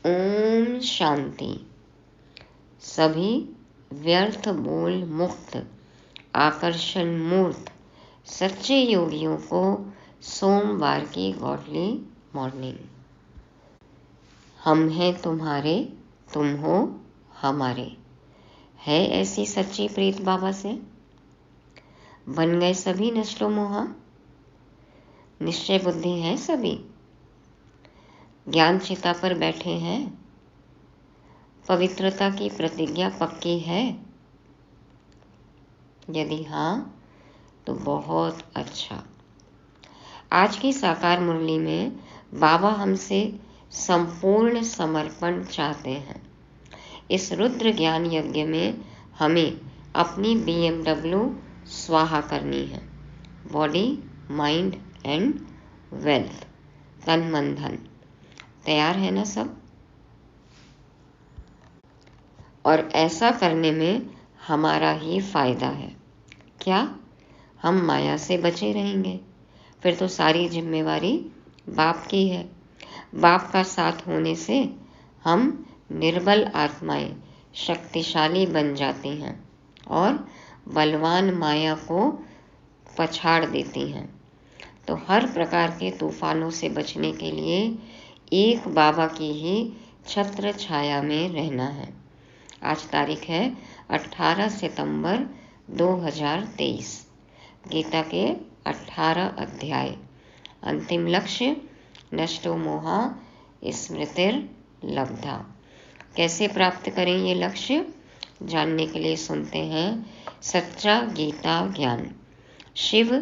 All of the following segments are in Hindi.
ओम शांति। सभी व्यर्थ बोल मुक्त आकर्षण मूर्त सच्चे योगियों को सोमवार की गॉडली मॉर्निंग। हम हैं तुम्हारे, तुम हो हमारे। है ऐसी सच्ची प्रीत बाबा से? बन गए सभी नष्टो मोहा? निश्चय बुद्धि है सभी? ज्ञान चिता पर बैठे हैं? पवित्रता की प्रतिज्ञा पक्की है? यदि हाँ तो बहुत अच्छा। आज की साकार मुरली में बाबा हमसे संपूर्ण समर्पण चाहते हैं। इस रुद्र ज्ञान यज्ञ में हमें अपनी BMW स्वाहा करनी है। बॉडी, माइंड एंड वेल्थ, तन मन धन। तैयार है ना सब? और ऐसा करने में हमारा ही फायदा है। क्या? हम माया से बचे रहेंगे, फिर तो सारी जिम्मेवारी बाप की है। बाप का साथ होने से हम निर्बल आत्माएं शक्तिशाली बन जाती हैं और बलवान माया को पछाड़ देती हैं। तो हर प्रकार के तूफानों से बचने के लिए एक बाबा की ही छत्र छाया में रहना है। आज तारीख है 18 सितंबर 2023। गीता के 18 अध्याय। अंतिम लक्ष्य नष्टो मोहा स्मृतिर लब्धा। कैसे प्राप्त करें ये लक्ष्य? जानने के लिए सुनते हैं सच्चा गीता ज्ञान। शिव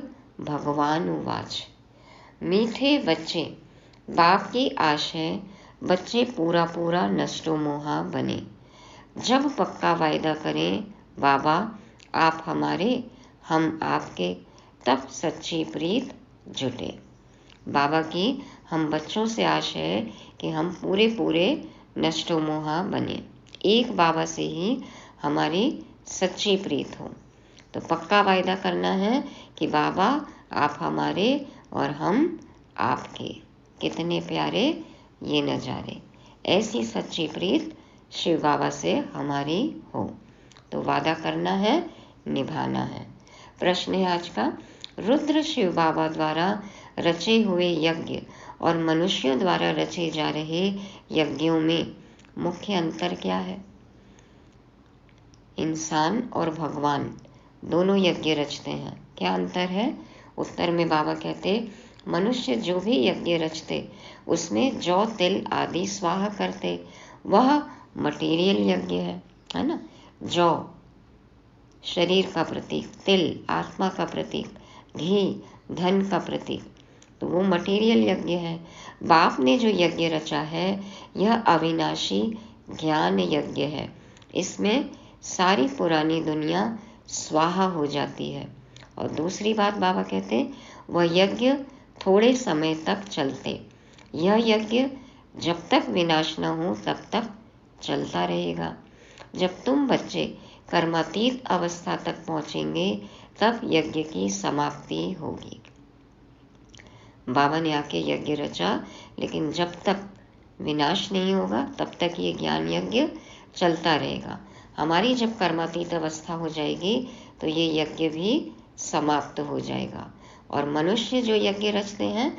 भगवान उवाच। मीठे बच्चे, बाप की आश है बच्चे पूरा पूरा नष्टो मोहा बने। जब पक्का वायदा करें बाबा आप हमारे, हम आपके, तब सच्ची प्रीत जुटे। बाबा की हम बच्चों से आश है कि हम पूरे पूरे नष्टो मोहा बने। एक बाबा से ही हमारी सच्ची प्रीत हो। तो पक्का वायदा करना है कि बाबा आप हमारे और हम आपके। कितने प्यारे ये नज़ारे। ऐसी सच्ची प्रीत शिव बाबा से हमारी हो। तो वादा करना है, निभाना है। प्रश्न है आज का, रुद्र शिव बाबा द्वारा रचे हुए यज्ञ और मनुष्यों द्वारा रचे जा रहे यज्ञों में मुख्य अंतर क्या है? इंसान और भगवान दोनों यज्ञ रचते हैं, क्या अंतर है? उत्तर में बाबा कहते, मनुष्य जो भी यज्ञ रचते उसमें जौ तिल आदि स्वाहा करते, वह मटेरियल यज्ञ है ना। जौ शरीर का प्रतीक, तिल आत्मा का प्रतीक, घी धन का प्रतीक, तो वो मटेरियल यज्ञ है। बाप ने जो यज्ञ रचा है यह अविनाशी ज्ञान यज्ञ है। इसमें सारी पुरानी दुनिया स्वाहा हो जाती है। और दूसरी बात बाबा कहते, वह यज्ञ थोड़े समय तक चलते। यह यज्ञ जब तक विनाश न हो तब तक चलता रहेगा। जब तुम बच्चे कर्मातीत अवस्था तक पहुंचेंगे तब यज्ञ की समाप्ति होगी। बाबा ने आके यज्ञ रचा, लेकिन जब तक विनाश नहीं होगा तब तक ये ज्ञान यज्ञ चलता रहेगा। हमारी जब कर्मातीत अवस्था हो जाएगी तो ये यज्ञ भी समाप्त हो जाएगा। और मनुष्य जो यज्ञ रचते हैं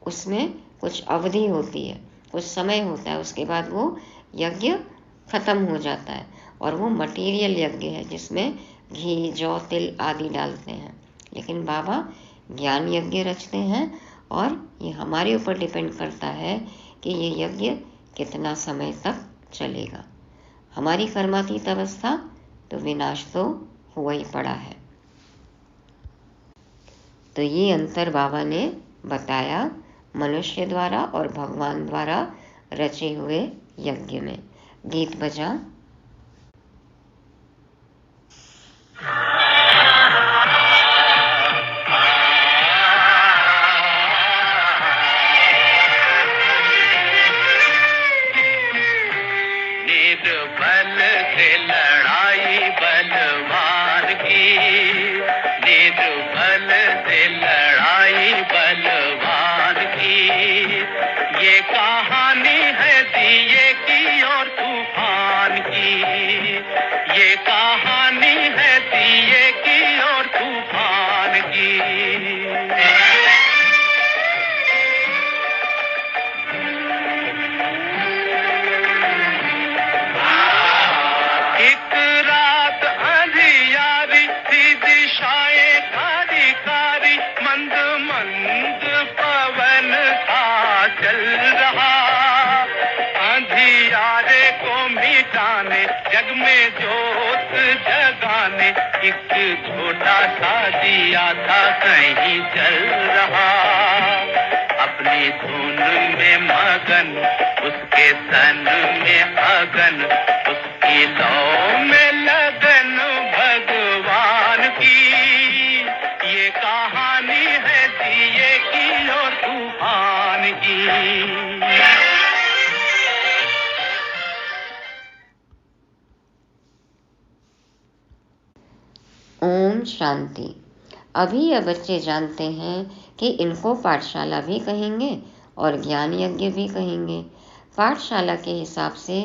उसमें कुछ अवधि होती है, कुछ समय होता है, उसके बाद वो यज्ञ खत्म हो जाता है। और वो मटेरियल यज्ञ है जिसमें घी जौ तिल आदि डालते हैं। लेकिन बाबा ज्ञान यज्ञ रचते हैं और ये हमारे ऊपर डिपेंड करता है कि ये यज्ञ कितना समय तक चलेगा। हमारी कर्मातीत अवस्था तो विनाश तो हुआ ही पड़ा है। तो ये अंतर बाबा ने बताया मनुष्य द्वारा और भगवान द्वारा रचे हुए यज्ञ में। गीत बजा। निर्बल से लड़ाई बलवान की, निर्बल से लड़ाई बलवान की, ये कहानी है दिए तूफान की। ये कहानी है दिए की और तूफान की। एक रात अंधियारी थी, दिशाएं कारी कारी, मंद मंद पवन था चल रहा। अंधियारे को मिटाने, जग में जोत जगाने, एक छोटा सा दिया था कहीं जल रहा। अपनी धुन में मगन, उसके तन में अगन, उसकी लौ में लगन भगवान की। ये कहानी है दिए की और तूफान की। ओम शांति। अभी यह बच्चे जानते हैं कि इनको पाठशाला भी कहेंगे और ज्ञान यज्ञ भी कहेंगे। पाठशाला के हिसाब से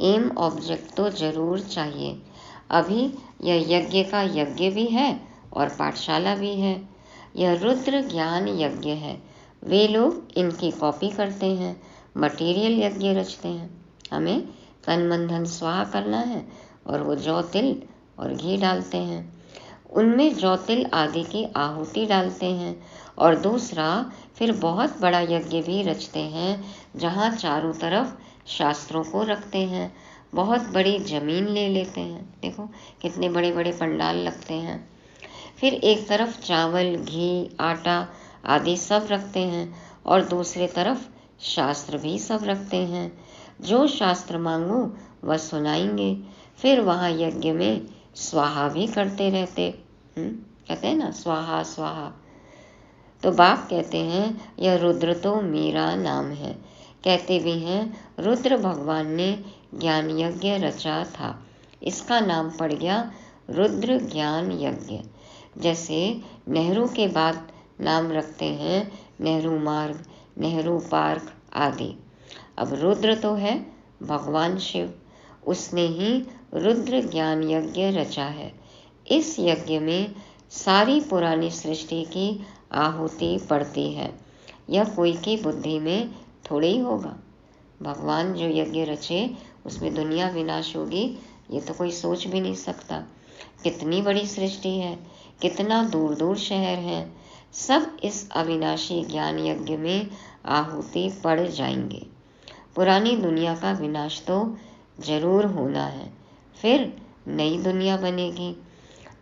एम ऑब्जेक्ट तो जरूर चाहिए। अभी यह यज्ञ का यज्ञ भी है और पाठशाला भी है। यह रुद्र ज्ञान यज्ञ है। वे लोग इनकी कॉपी करते हैं, मटेरियल यज्ञ रचते हैं। हमें तन मन धन स्वाहा करना है और वो जौ तिल और घी डालते हैं, उनमें जौ तिल आदि की आहुति डालते हैं। और दूसरा फिर बहुत बड़ा यज्ञ भी रचते हैं, जहाँ चारों तरफ शास्त्रों को रखते हैं। बहुत बड़ी जमीन ले लेते हैं, देखो कितने बड़े बड़े पंडाल लगते हैं। फिर एक तरफ चावल घी आटा आदि सब रखते हैं और दूसरे तरफ शास्त्र भी सब रखते हैं। जो शास्त्र मांगो वह सुनाएंगे। फिर वहाँ यज्ञ में स्वाहा भी करते रहते। कहते हैं ना स्वाहा स्वाहा। तो बाप कहते हैं यह रुद्र तो मेरा नाम है। कहते भी हैं रुद्र भगवान ने ज्ञान यज्ञ रचा था, इसका नाम पड़ गया रुद्र ज्ञान यज्ञ। जैसे नेहरू के बाद नाम रखते हैं नेहरू मार्ग, नेहरू पार्क आदि। अब रुद्र तो है भगवान शिव, उसने ही रुद्र ज्ञान यज्ञ रचा है। इस यज्ञ में सारी पुरानी सृष्टि की आहुति पड़ती है। यह कोई की बुद्धि में थोड़े ही होगा। भगवान जो यज्ञ रचे उसमें दुनिया विनाश होगी, ये तो कोई सोच भी नहीं सकता। कितनी बड़ी सृष्टि है, कितना दूर दूर शहर हैं, सब इस अविनाशी ज्ञान यज्ञ में आहुति पड़ जाएंगे। पुरानी दुनिया का विनाश तो जरूर होना है, फिर नई दुनिया बनेगी।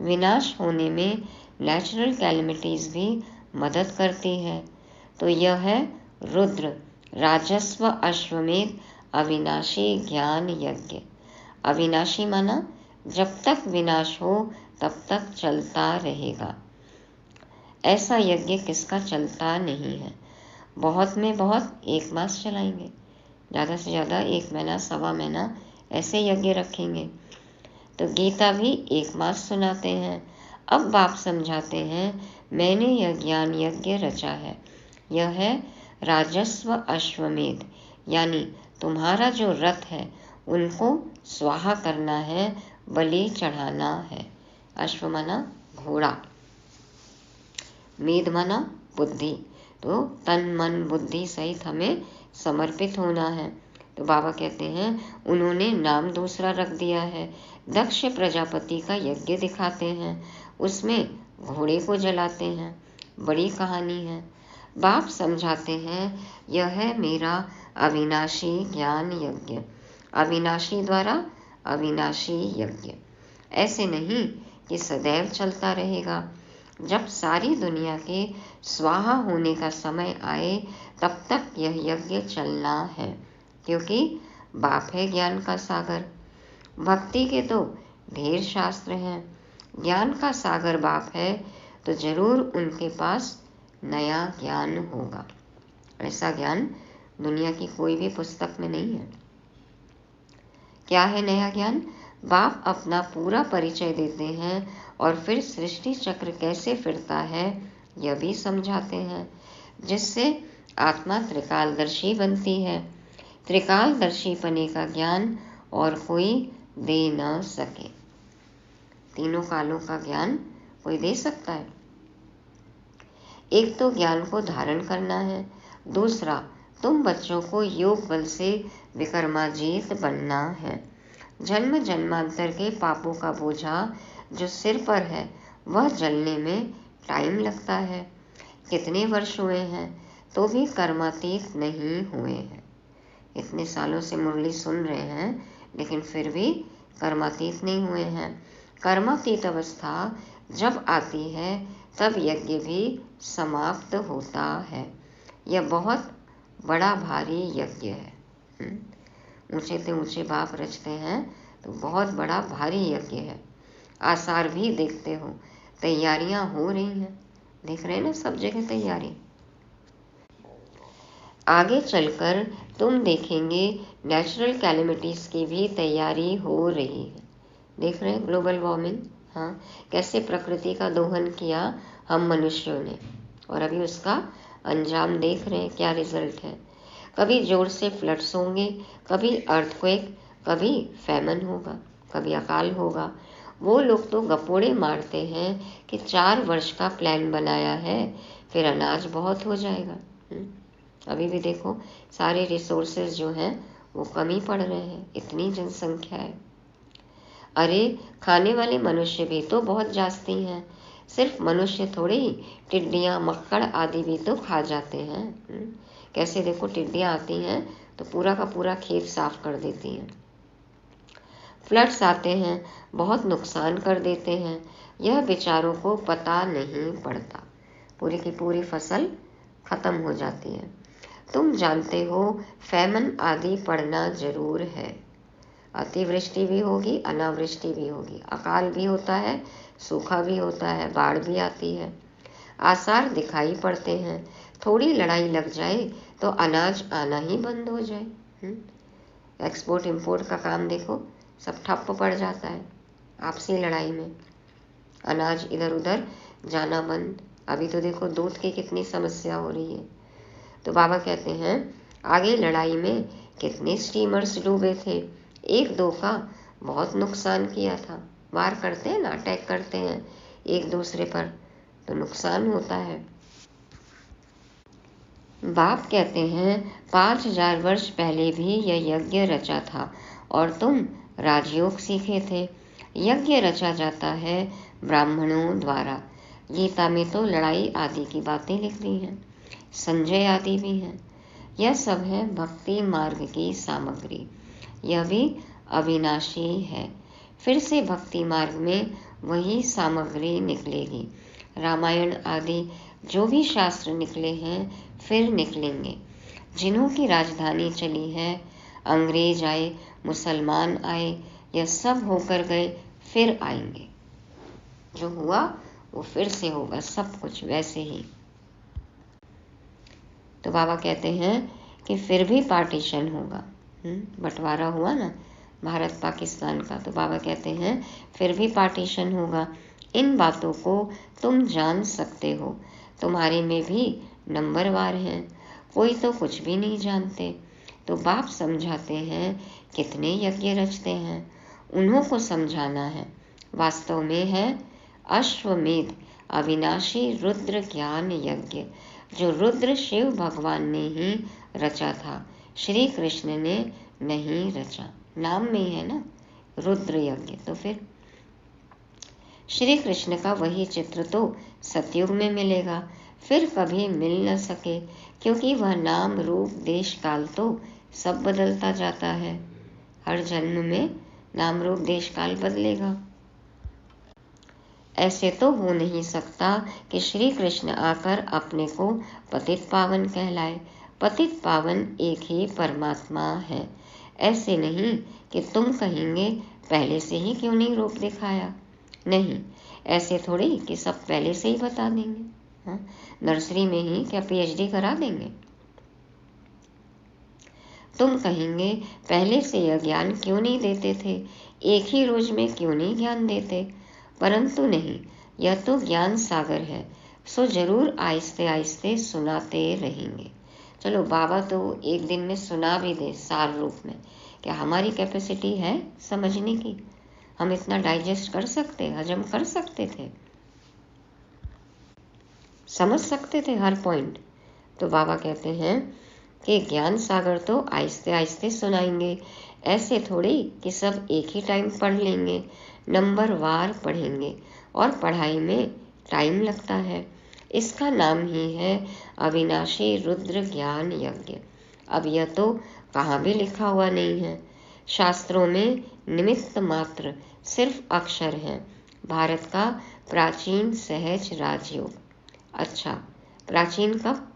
विनाश होने में नेचुरल कैलेमिटीज भी मदद करती है। तो यह है रुद्र राजस्व अश्वमेध अविनाशी ज्ञान यज्ञ। अविनाशी माना जब तक विनाश हो तब तक चलता रहेगा। ऐसा यज्ञ किसका चलता नहीं है। बहुत में बहुत 1 मास चलाएंगे, ज़्यादा से ज़्यादा 1 महीना 1.25 महीना ऐसे यज्ञ रखेंगे। तो गीता भी 1 मास सुनाते हैं। अब बाप समझाते हैं मैंने यह ज्ञान यज्ञ रचा है। यह है राजस्व अश्वमेध, यानी तुम्हारा जो रथ है उनको स्वाहा करना है, बलि चढ़ाना है। अश्व माना घोड़ा, मेध माना बुद्धि। तो तन मन बुद्धि सहित हमें समर्पित होना है। तो बाबा कहते हैं उन्होंने नाम दूसरा रख दिया है। दक्ष प्रजापति का यज्ञ दिखाते हैं, उसमें घोड़े को जलाते हैं। बड़ी कहानी है। बाप समझाते हैं यह है मेरा अविनाशी ज्ञान यज्ञ। अविनाशी द्वारा अविनाशी यज्ञ। ऐसे नहीं कि सदैव चलता रहेगा। जब सारी दुनिया के स्वाहा होने का समय आए तब तक यह यज्ञ चलना है, क्योंकि बाप है ज्ञान का सागर। भक्ति के तो ढेर शास्त्र हैं। ज्ञान का सागर बाप है तो जरूर उनके पास नया ज्ञान होगा। ऐसा ज्ञान दुनिया की कोई भी पुस्तक में नहीं है। क्या है नया ज्ञान? बाप अपना पूरा परिचय देते हैं और फिर सृष्टि चक्र कैसे फिरता है यह भी समझाते हैं, जिससे आत्मा त्रिकालदर्शी बनती है। त्रिकालदर्शी पने का ज्ञान और कोई दे न सके। तीनों कालों का ज्ञान कोई दे सकता है? एक तो ज्ञान को धारण करना है, दूसरा तुम बच्चों को योग बल से विक्रमाजीत बनना है। जन्म जन्मांतर के पापों का बोझा जो सिर पर है वह जलने में टाइम लगता है। कितने वर्ष हुए हैं तो भी कर्मातीत नहीं हुए हैं। इतने सालों से मुरली सुन रहे हैं लेकिन फिर भी कर्मातीत नहीं हुए हैं। कर्मातीत अवस्था जब आती है तब यज्ञ भी समाप्त होता है। यह बहुत बड़ा भारी यज्ञ है। ऊंचे से ऊंचे बाप रचते हैं तो बहुत बड़ा भारी यज्ञ है। आसार भी देखते हो, तैयारियां हो रही हैं। देख रहे हैं ना सब जगह तैयारी। आगे चलकर तुम देखेंगे नेचुरल कैलेमिटीज की भी तैयारी हो रही है। देख रहे हैं ग्लोबल वार्मिंग, हाँ, कैसे प्रकृति का दोहन किया हम मनुष्यों ने, और अभी उसका अंजाम देख रहे हैं क्या रिजल्ट है। कभी जोर से फ्लड्स होंगे, कभी अर्थक्वेक, कभी फैमन होगा, कभी अकाल होगा। वो लोग तो गपोड़े मारते हैं कि 4 वर्ष का प्लान बनाया है, फिर अनाज बहुत हो जाएगा। अभी भी देखो सारे रिसोर्सेज जो हैं वो कमी पड़ रहे हैं, इतनी जनसंख्या है। अरे खाने वाले मनुष्य भी तो बहुत जास्ती हैं। सिर्फ मनुष्य थोड़े ही, टिड्डियाँ, मक्कड़ आदि भी तो खा जाते हैं। कैसे देखो टिड्डियाँ आती हैं तो पूरा का पूरा खेत साफ कर देती हैं। फ्लड्स आते हैं, बहुत नुकसान कर देते हैं। यह बेचारों को पता नहीं पड़ता, पूरी की पूरी फसल खत्म हो जाती है। तुम जानते हो फैमन आदि पड़ना जरूर है। अतिवृष्टि भी होगी, अनावृष्टि भी होगी, अकाल भी होता है, सूखा भी होता है, बाढ़ भी आती है। आसार दिखाई पड़ते हैं। थोड़ी लड़ाई लग जाए तो अनाज आना ही बंद हो जाए। एक्सपोर्ट इंपोर्ट का काम देखो सब ठप्प पड़ जाता है आपसी लड़ाई में। अनाज इधर उधर जाना बंद। अभी तो देखो दूध की कितनी समस्या हो रही है। तो बाबा कहते हैं आगे लड़ाई में कितने स्टीमर्स डूबे थे, 1-2 का बहुत नुकसान किया था। वार करते हैं ना, अटैक करते हैं एक दूसरे पर, तो नुकसान होता है। बाप कहते हैं 5000 वर्ष पहले भी यह यज्ञ रचा था और तुम राजयोग सीखे थे। यज्ञ रचा जाता है ब्राह्मणों द्वारा। गीता में तो लड़ाई आदि की बातें लिख दी हैं, संजय आदि भी हैं। यह सब है भक्ति मार्ग की सामग्री। यह भी अविनाशी है। फिर से भक्ति मार्ग में वही सामग्री निकलेगी। रामायण आदि जो भी शास्त्र निकले हैं फिर निकलेंगे। जिन्हों की राजधानी चली है, अंग्रेज आए, मुसलमान आए, यह सब होकर गए, फिर आएंगे। जो हुआ वो फिर से होगा, सब कुछ वैसे ही। तो बाबा कहते हैं कि फिर भी पार्टीशन होगा। बंटवारा हुआ ना भारत पाकिस्तान का, तो बाबा कहते हैं फिर भी पार्टीशन होगा। इन बातों को तुम जान सकते हो। तुम्हारे में भी नंबरवार हैं, कोई तो कुछ भी नहीं जानते। तो बाप समझाते हैं कितने यज्ञ रचते हैं, उन्हों को समझाना है। वास्तव में है अश्वमेध अविनाशी रुद्र ज्ञान यज्ञ, जो रुद्र शिव भगवान ने ही रचा था, श्री कृष्ण ने नहीं रचा। नाम में ही है ना रुद्र यज्ञ, तो फिर श्री कृष्ण का वही चित्र तो सतयुग में मिलेगा, फिर कभी मिल न सके, क्योंकि वह नाम रूप देश काल तो सब बदलता जाता है। हर जन्म में नाम रूप देश काल बदलेगा। ऐसे तो हो नहीं सकता कि श्री कृष्ण आकर अपने को पतित पावन कहलाए। पतित पावन एक ही परमात्मा है। ऐसे नहीं कि तुम कहेंगे पहले से ही क्यों नहीं रूप दिखाया। नहीं, ऐसे थोड़ी कि सब पहले से ही बता देंगे। हाँ, नर्सरी में ही क्या पीएचडी करा देंगे। तुम कहेंगे पहले से यह ज्ञान क्यों नहीं देते थे, एक ही रोज में क्यों नहीं ज्ञान देते। परंतु नहीं, यह तो ज्ञान सागर है, सो जरूर आहिस्ते आहिस्ते सुनाते रहेंगे। चलो बाबा तो एक दिन में सुना भी दे सार रूप में क्या हमारी कैपेसिटी है समझने की? हम इतना डाइजेस्ट कर सकते, हजम कर सकते थे, समझ सकते थे हर पॉइंट? तो बाबा कहते हैं कि ज्ञान सागर तो आहिस्ते आहिस्ते सुनाएंगे, ऐसे थोड़ी कि सब एक ही टाइम पढ़ लेंगे, नंबर वार पढ़ेंगे, और पढ़ाई में टाइम लगता है। इसका नाम ही है अविनाशी रुद्र ज्ञान यज्ञ। अब यह तो कहाँ भी लिखा हुआ नहीं है, शास्त्रों में निमित्त मात्र सिर्फ अक्षर हैं। भारत का प्राचीन सहज राजयोग। अच्छा, प्राचीन कब?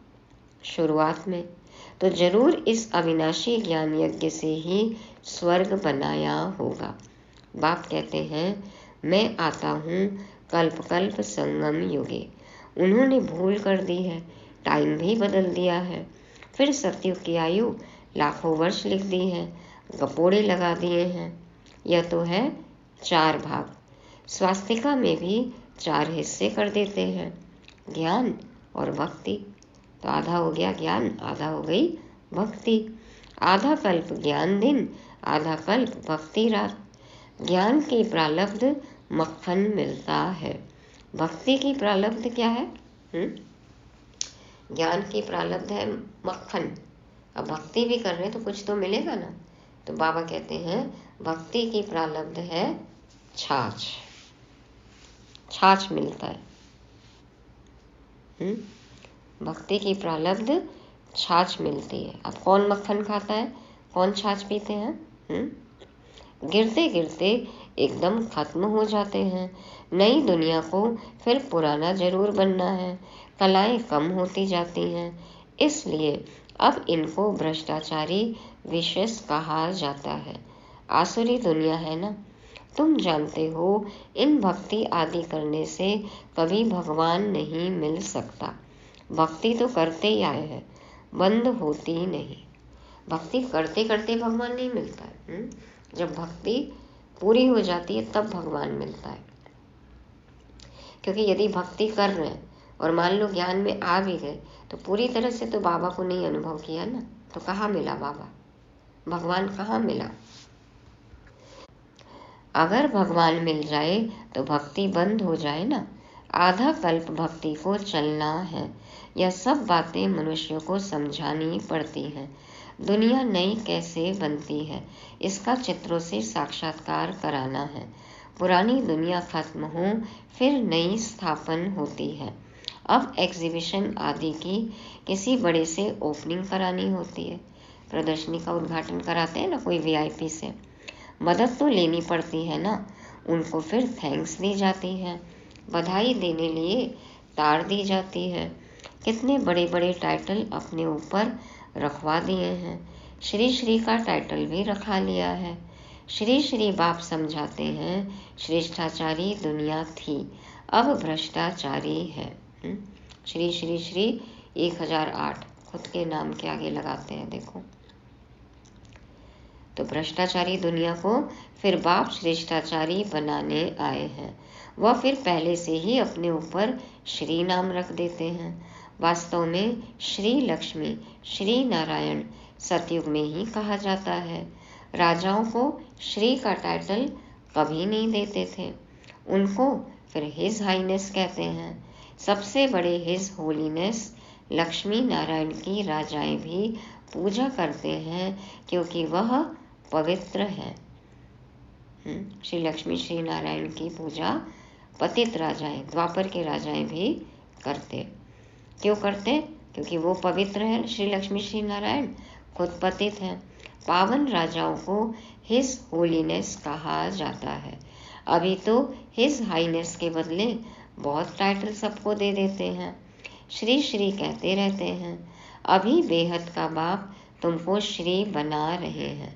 शुरुआत में। तो जरूर इस अविनाशी ज्ञान यज्ञ से ही स्वर्ग बनाया होगा। बाप कहते हैं, मैं आता हूँ कल्प कल्प संगम युगे। उन्होंने भूल कर दी है, टाइम भी बदल दिया है। फिर सतयुग की आयु लाखों वर्ष लिख दी है, गपोड़े लगा दिए हैं। यह तो है 4 भाग। स्वास्तिका में भी 4 हिस्से कर देते हैं, ज्ञान और भक्ति। तो आधा हो गया ज्ञान, आधा हो गई भक्ति। आधा कल्प ज्ञान दिन, आधा कल्प भक्ति रात। ज्ञान की प्रालब्ध मक्खन मिलता है, भक्ति की प्रालब्ध क्या है? ज्ञान की प्रालब्ध है मक्खन। अब भक्ति भी कर रहे हैं तो कुछ तो मिलेगा ना। तो बाबा कहते हैं भक्ति की प्रालब्ध है छाछ, छाछ मिलता है। भक्ति की प्रालब्ध छाछ मिलती है। अब कौन मक्खन खाता है, कौन छाछ पीते हैं? गिरते गिरते एकदम खत्म हो जाते हैं। नई दुनिया को फिर पुराना जरूर बनना है, कलाएं कम होती जाती हैं। इसलिए अब इनको भ्रष्टाचारी विशेष कहा जाता है। आसुरी दुनिया है ना, तुम जानते हो। इन भक्ति आदि करने से कभी भगवान नहीं मिल सकता। भक्ति तो करते ही आए हैं, बंद होती नहीं। भक्ति करते करते भगवान नहीं मिलता है। जब भक्ति पूरी हो जाती है तब भगवान मिलता है। क्योंकि यदि भक्ति कर रहे हैं और मान लो ज्ञान में आ भी गए तो पूरी तरह से तो बाबा को नहीं अनुभव किया ना, तो कहाँ मिला बाबा, भगवान कहाँ मिला? अगर भगवान मिल जाए तो भक्ति बंद हो जाए ना। आधा कल्प भक्ति को चलना है। यह सब बातें मनुष्यों को समझानी पड़ती हैं। दुनिया नई कैसे बनती है, इसका चित्रों से साक्षात्कार कराना है। पुरानी दुनिया खत्म हो, फिर नई स्थापन होती है। अब एग्जीबिशन आदि की किसी बड़े से ओपनिंग करानी होती है, प्रदर्शनी का उद्घाटन कराते हैं ना कोई वीआईपी से, मदद तो लेनी पड़ती है ना। उनको फिर थैंक्स दी जाती है, बधाई देने लिए तार दी जाती है। कितने बड़े बड़े टाइटल अपने ऊपर रखवा दिए हैं। श्री श्री का टाइटल भी रखा लिया है। श्री श्री बाप समझाते हैं, श्रेष्ठाचारी दुनिया थी, अब भ्रष्टाचारी है। श्री श्री श्री 1008 खुद के नाम के आगे लगाते हैं, देखो। तो भ्रष्टाचारी दुनिया को फिर बाप श्रेष्ठाचारी बनाने आए हैं। वह फिर पहले से ही अपने ऊपर श्री नाम रख देते हैं। वास्तव में श्री लक्ष्मी, श्री नारायण सतयुग में ही कहा जाता है। राजाओं को श्री का टाइटल कभी नहीं देते थे, उनको फिर हिज हाइनेस कहते हैं। सबसे बड़े हिज होलीनेस लक्ष्मी नारायण की राजाएं भी पूजा करते हैं, क्योंकि वह पवित्र है। श्री लक्ष्मी श्री नारायण की पूजा पतित राजाएं, द्वापर के राजाएं भी करते। क्यों करते? क्योंकि वो पवित्र है। श्री लक्ष्मी श्री नारायण खुद पतित हैं। पावन राजाओं को हिज होलीनेस कहा जाता है। अभी तो हिज हाईनेस के बदले बहुत टाइटल सबको दे देते हैं, श्री श्री कहते रहते हैं। अभी बेहद का बाप तुमको श्री बना रहे हैं।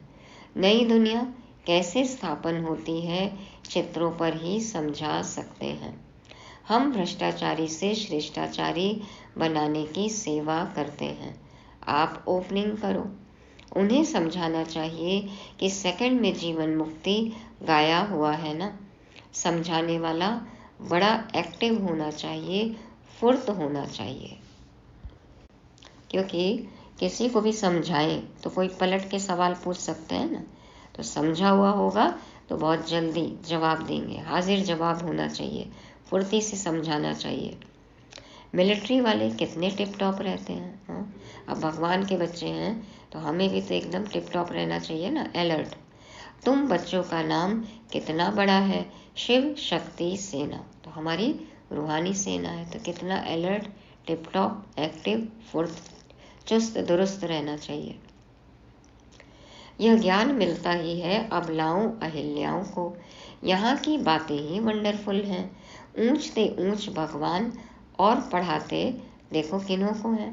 नई दुनिया कैसे स्थापन होती है चित्रों पर ही समझा सकते हैं। हम भ्रष्टाचारी से श्रेष्ठाचारी बनाने की सेवा करते हैं। आप ओपनिंग करो। उन्हें समझाना चाहिए कि सेकंड में जीवन मुक्ति गाया हुआ है ना। समझाने वाला बड़ा एक्टिव होना चाहिए, फुर्त होना चाहिए। क्योंकि किसी को भी समझाएं तो कोई पलट के सवाल पूछ सकते हैं ना, तो समझा हुआ होगा तो बहुत जल्दी जवाब देंगे, हाजिर जवाब होना चाहिए, फुर्ती से समझाना चाहिए। मिलिट्री वाले कितने टिप टॉप रहते हैं, हाँ? अब भगवान के बच्चे हैं तो हमें भी तो एकदम टिप टॉप रहना चाहिए ना, अलर्ट। तुम बच्चों का नाम कितना बड़ा है, शिव शक्ति सेना, तो हमारी रूहानी सेना है, तो कितना अलर्ट, टिप टॉप, एक्टिव, फुर्त, चुस्त दुरुस्त रहना चाहिए। यह ज्ञान मिलता ही है अबलाओं अहिल्याओं को, यहाँ की बातें ही वंडरफुल हैं। ऊंचते ऊंच भगवान और पढ़ाते देखो किन्हों को है।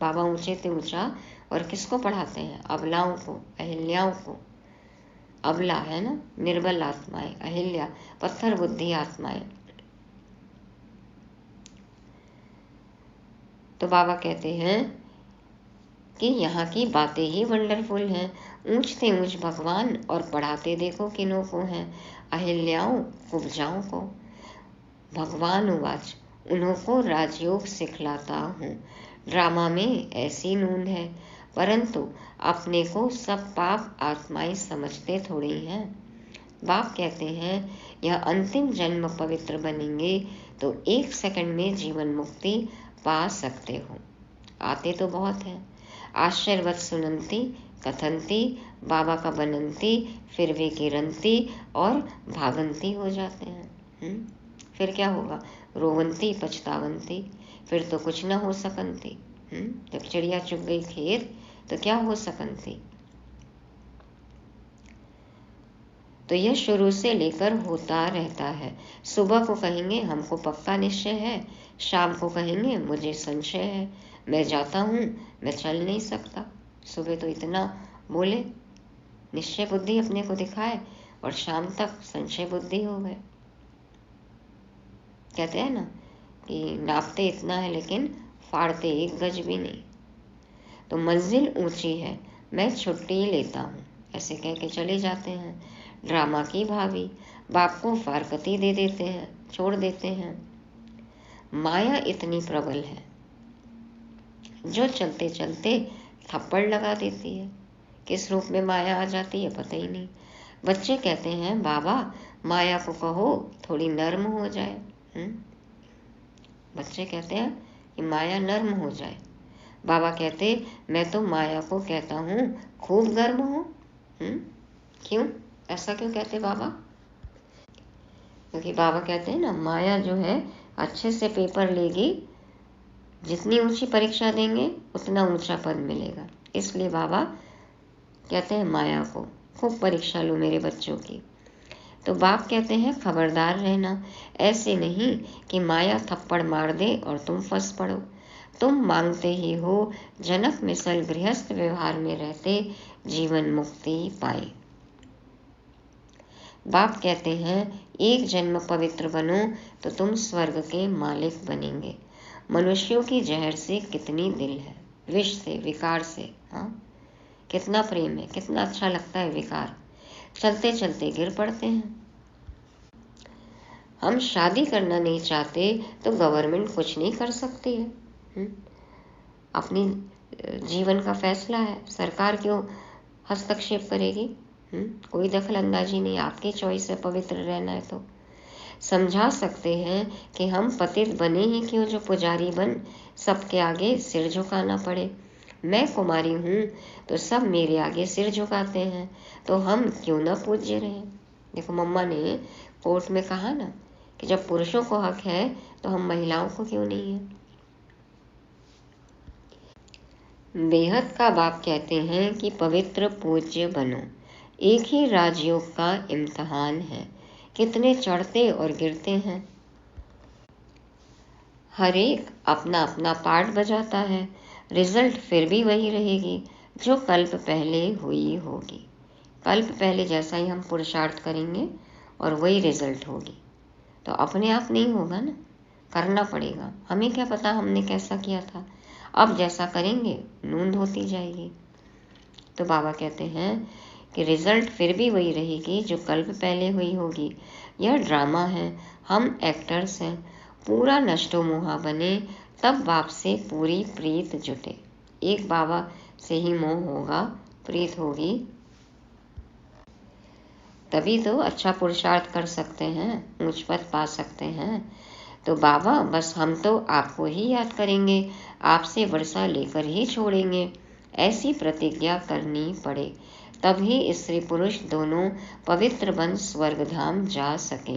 बाबा ऊंचे ते ऊंचा और किसको पढ़ाते हैं, अबलाओं को, अहिल्याओं को। अबला है ना निर्बल आत्माएं, अहिल्या पत्थर बुद्धि आत्माएं। तो बाबा कहते हैं कि यहाँ की बातें ही वंडरफुल हैं। ऊंचते ऊंच भगवान और पढ़ाते देखो किन्हों को हैं, अहिल्याओं कुब्जाओं को। भगवान उवाच उन्हों को राजयोग सिखलाता हूँ, ड्रामा में ऐसी नूंद है, परंतु अपने को सब पाप आत्माएं समझते थोड़ी हैं। बाप कहते हैं यह अंतिम जन्म पवित्र बनेंगे तो 1 सेकंड में जीवन मुक्ति पा सकते हो। आते तो बहुत हैं, आश्चर्यवत सुनंती कथनती, बाबा का बनंती, फिर वे किरंती और भागंती हो जाते हैं। फिर क्या होगा, रोवंती पछतावंती, फिर तो कुछ ना हो सकंती। जब चिड़िया चुग गई खेत तो क्या हो सकंती। तो यह शुरू से लेकर होता रहता है। सुबह को कहेंगे हमको पक्का निश्चय है, शाम को कहेंगे मुझे संशय है, मैं जाता हूँ मैं चल नहीं सकता। सुबह तो इतना बोले, निश्चय बुद्धि अपने को दिखाए, और शाम तक संशय बुद्धि हो गए। कहते हैं ना कि नापते इतना है लेकिन फाड़ते 1 गज भी नहीं। तो मंजिल ऊंची है, मैं छुट्टी लेता हूँ, ऐसे कह के चले जाते हैं। ड्रामा की भाभी बाप को फारकती दे देते हैं, छोड़ देते हैं। माया इतनी प्रबल है जो चलते चलते थप्पड़ लगा देती है। किस रूप में माया आ जाती है पता ही नहीं। बच्चे कहते हैं बाबा माया को कहो थोड़ी नर्म हो जाए। बच्चे कहते हैं कि माया नर्म हो जाए। बाबा कहते मैं तो माया को कहता हूँ खूब गर्म हो। क्यों, ऐसा क्यों कहते बाबा? क्योंकि बाबा कहते हैं ना माया जो है अच्छे से पेपर लेगी, जितनी ऊंची परीक्षा देंगे उतना ऊंचा पद मिलेगा। इसलिए बाबा कहते हैं माया को खूब परीक्षा लो मेरे बच्चों की। तो बाप कहते हैं खबरदार रहना, ऐसे नहीं कि माया थप्पड़ मार दे और तुम फंस पड़ो। तुम मांगते ही हो जनक मिसल गृहस्थ व्यवहार में रहते जीवन मुक्ति पाए। बाप कहते हैं 1 जन्म पवित्र बनो तो तुम स्वर्ग के मालिक बनेंगे। मनुष्यों की जहर से कितनी दिल है, विष से, विकार से। कितना प्रेम है, कितना अच्छा लगता है विकार, चलते चलते गिर पड़ते हैं। हम शादी करना नहीं चाहते तो गवर्नमेंट कुछ नहीं कर सकती है। अपनी जीवन का फैसला है, सरकार क्यों हस्तक्षेप करेगी? कोई दखल अंदाजी नहीं, आपकी चॉइस है पवित्र रहना है तो। समझा सकते हैं कि हम पतित बने ही क्यों जो पुजारी बन सबके आगे सिर झुकाना पड़े। मैं कुमारी हूँ तो सब मेरे आगे सिर झुकाते हैं, तो हम क्यों ना पूज्य रहें। देखो मम्मा ने कोर्ट में कहा ना कि जब पुरुषों को हक है तो हम महिलाओं को क्यों नहीं है। बेहद का बाप कहते हैं कि पवित्र पूज्य बनो। एक ही राजयोग का इम्तिहान है, कितने चढ़ते और गिरते हैं। हर एक अपना अपना पार्ट बजाता है, रिजल्ट फिर भी वही रहेगी जो कल्प पहले हुई होगी। कल्प पहले जैसा ही हम पुरुषार्थ करेंगे और वही रिजल्ट होगी। तो अपने आप नहीं होगा ना, करना पड़ेगा। हमें क्या पता हमने कैसा किया था, अब जैसा करेंगे नूंद होती जाएगी। तो बाबा कहते हैं कि रिजल्ट फिर भी वही रहेगी जो कल्प पहले हुई होगी। यह ड्रामा है, हम एक्टर्स हैं। पूरा नष्टो मोहा बने तब बाप से पूरी प्रीत जुटे। एक बाबा से ही मोह होगा, प्रीत होगी, तभी तो अच्छा पुरुषार्थ कर सकते हैं, ऊंच पद पा सकते हैं। तो बाबा बस हम तो आपको ही याद करेंगे, आपसे वर्षा लेकर ही छोड़ेंगे, ऐसी प्रतिज्ञा करनी पड़े, तभी स्त्री पुरुष दोनों पवित्र बन स्वर्गधाम जा सके।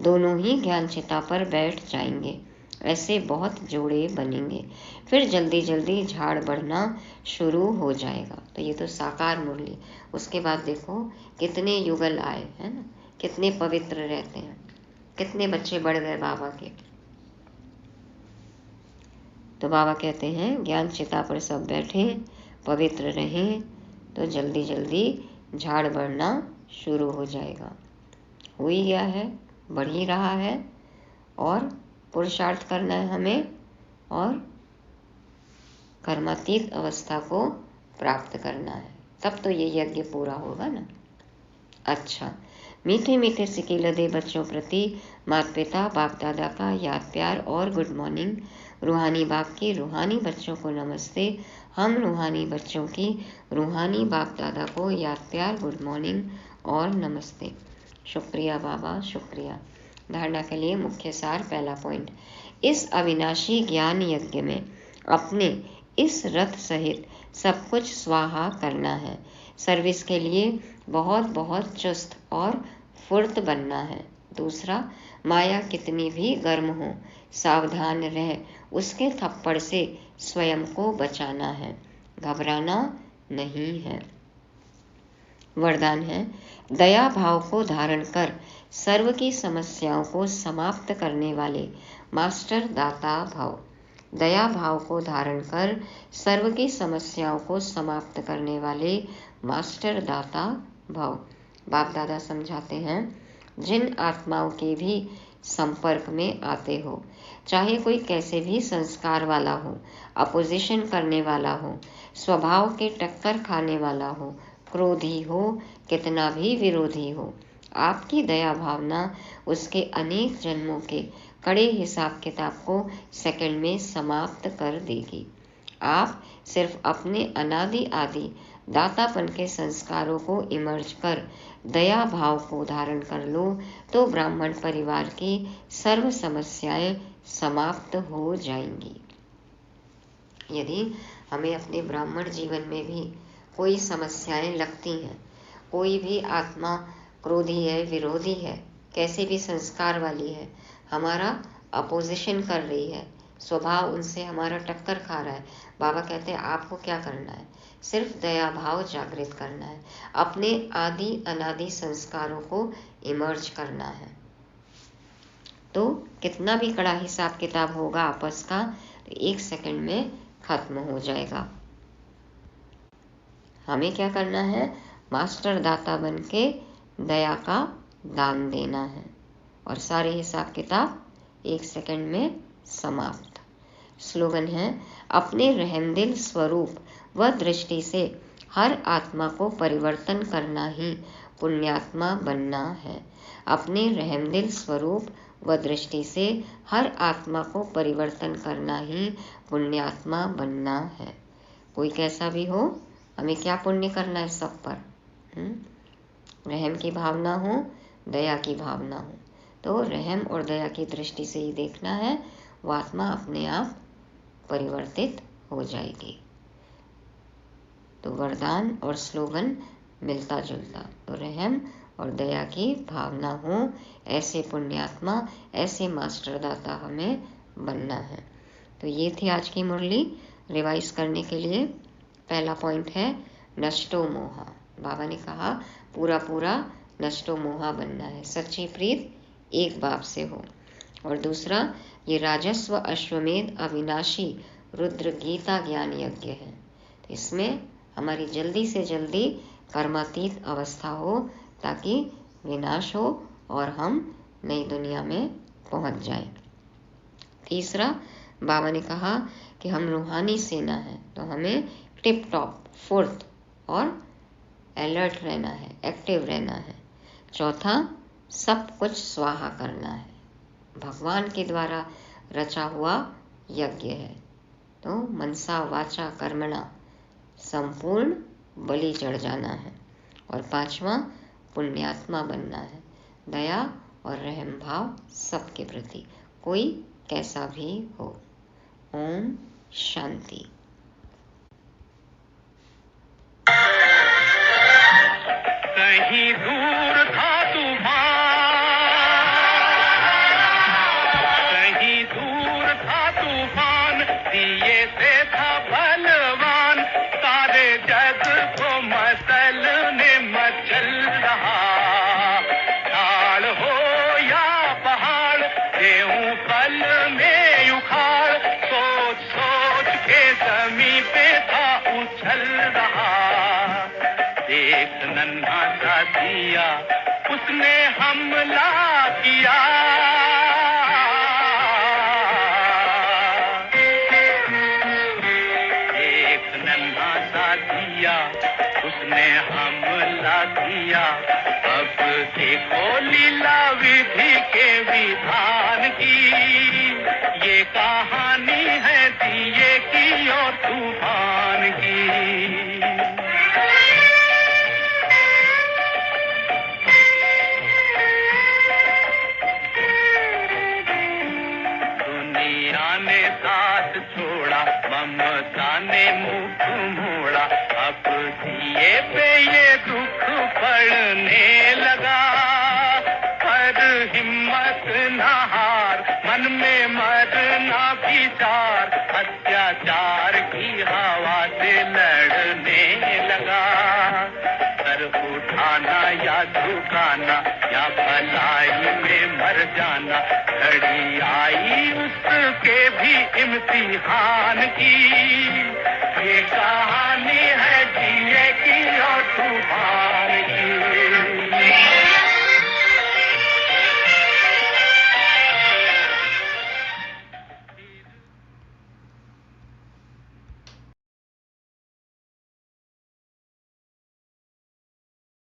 दोनों ही ज्ञान चिता पर बैठ जाएंगे, ऐसे बहुत जोड़े बनेंगे, फिर जल्दी जल्दी झाड़ बढ़ना शुरू हो जाएगा। तो ये तो साकार मुरली। उसके बाद देखो कितने युगल आए हैं ना, कितने पवित्र रहते हैं, कितने बच्चे बढ़ गए बाबा के। तो बाबा कहते हैं ज्ञान चिता पर सब बैठे, पवित्र रहें, तो जल्दी जल्दी झाड़ बढ़ना शुरू हो जाएगा। हो ही गया है, बढ़ ही रहा है, और पुरुषार्थ करना है हमें, और कर्मातीत अवस्था को प्राप्त करना है, तब तो ये यज्ञ पूरा होगा ना। अच्छा, मीठे मीठे सिक्के लदे बच्चों प्रति माता पिता बाप दादा का याद प्यार और गुड मॉर्निंग। रूहानी बाप की रूहानी बच्चों को नमस्ते। हम रूहानी बच्चों की रूहानी बाप दादा को याद प्यार, गुड मॉर्निंग और नमस्ते। शुक्रिया बाबा, शुक्रिया। धारणा के लिए मुख्य सार, पहला पॉइंट, इस अविनाशी ज्ञान यज्ञ में अपने इस रथ सहित सब कुछ स्वाहा करना है। सर्विस के लिए बहुत बहुत चुस्त और फुर्त बनना है। दूसरा, माया कितनी भी गर्म हो, सावधान रह उसके थप्पड़ से स्वयं को बचाना है, घबराना नहीं है। वरदान है, दया भाव को धारण कर सर्व की समस्याओं को समाप्त करने वाले मास्टर दाता भव। दया भाव को धारण कर सर्व की समस्याओं को समाप्त करने वाले मास्टर दाता भव। बाप दादा समझाते हैं, जिन आत्माओं के भी संपर्क में आते हो, चाहे कोई कैसे भी संस्कार वाला हो, अपोजिशन करने वाला हो, स्वभाव के टक्कर खाने वाला हो, क्रोधी हो, कितना भी विरोधी हो, आपकी दया भावना उसके अनेक जन्मों के कड़े हिसाब किताब को सेकंड में समाप्त कर देगी। आप सिर्फ अपने अनादि आदि दातापन के संस्कारों को इमर्ज कर दया भाव को धारण कर लो, तो ब्राह्मण परिवार की सर्व समस्याएं समाप्त हो जाएंगी। यदि हमें अपने ब्राह्मण जीवन में भी कोई समस्याएं लगती हैं, कोई भी आत्मा क्रोधी है, विरोधी है, कैसे भी संस्कार वाली है, हमारा अपोजिशन कर रही है, स्वभाव उनसे हमारा टक्कर खा रहा है, बाबा कहते हैं आपको क्या करना है, सिर्फ दया भाव जागृत करना है, अपने आदि अनादि संस्कारों को इमर्ज करना है। तो कितना भी कड़ा हिसाब किताब होगा आपस का, तो 1 सेकंड में खत्म हो जाएगा। हमें क्या करना है, मास्टर दाता बन के दया का दान देना है, और सारे हिसाब किताब 1 सेकंड में समाप्त। स्लोगन है, अपने रहमदिल स्वरूप व दृष्टि से हर आत्मा को परिवर्तन करना ही पुण्यात्मा बनना है। अपने रहमदिल स्वरूप व दृष्टि से हर आत्मा को परिवर्तन करना ही पुण्यात्मा बनना है। कोई कैसा भी हो, हमें क्या पुण्य करना है सब पर, रहम की भावना हो, दया की भावना हो, तो रहम और दया की दृष्टि से ही देखना है, वो आत्मा अपने आप परिवर्तित हो जाएगी। तो वरदान और स्लोगन मिलता जुलता, तो रहम और दया की भावना हो, ऐसे पुण्यात्मा, ऐसे मास्टर दाता हमें बनना है। तो ये थी आज की मुरली। रिवाइज करने के लिए पहला पॉइंट है नष्टो मोहा। बाबा ने कहा पूरा पूरा नष्टो मोहा बनना है, सच्ची प्रीत एक बाप से हो। और दूसरा, ये राजस्व अश्वमेध अविनाशी रुद्र गीता ज्ञान यज्ञ है, तो इसमें हमारी जल्दी से जल्दी कर्मातीत अवस्था हो, ताकि विनाश हो और हम नई दुनिया में पहुंच जाएं। तीसरा, बाबा ने कहा कि हम रूहानी सेना है, तो हमें टिप टॉप फुर्त और अलर्ट रहना है, एक्टिव रहना है। चौथा, सब कुछ स्वाहा करना है, भगवान के द्वारा रचा हुआ यज्ञ है, तो मनसा वाचा कर्मणा संपूर्ण बलि चढ़ जाना है। और पांचवा, पुण्यात्मा बनना है। दया और रहम भाव सबके प्रति, कोई कैसा भी हो। ओम शांति। कहीं दूर था तूफान, दिए से था बलवान, सारे जग को मचलने मचल रहा। ढाल हो या पहाड़, गेहूं पल में उखाड़, सोच सोच के जमीन पे था उछल रहा। देख नन्हा सा दिया, उसने हमला किया। देख नन्हा सा दिया, उसने हमला किया। अब देखो लीला विधि के विधान की, ये कहानी है दिए की और तूफान की। साथ छोड़ा, ममता ने मुख मोड़ा, अब दिए पे ये दुख पड़ने लगा। पर हिम्मत न हार, मन में मरना विचार, अत्याचार की हवा से लड़ने लगा। सर उठाना या झुकाना, या भलाई में मर जाना, घड़ी आई उसके भी इम्तिहान की। ये कहानी है जी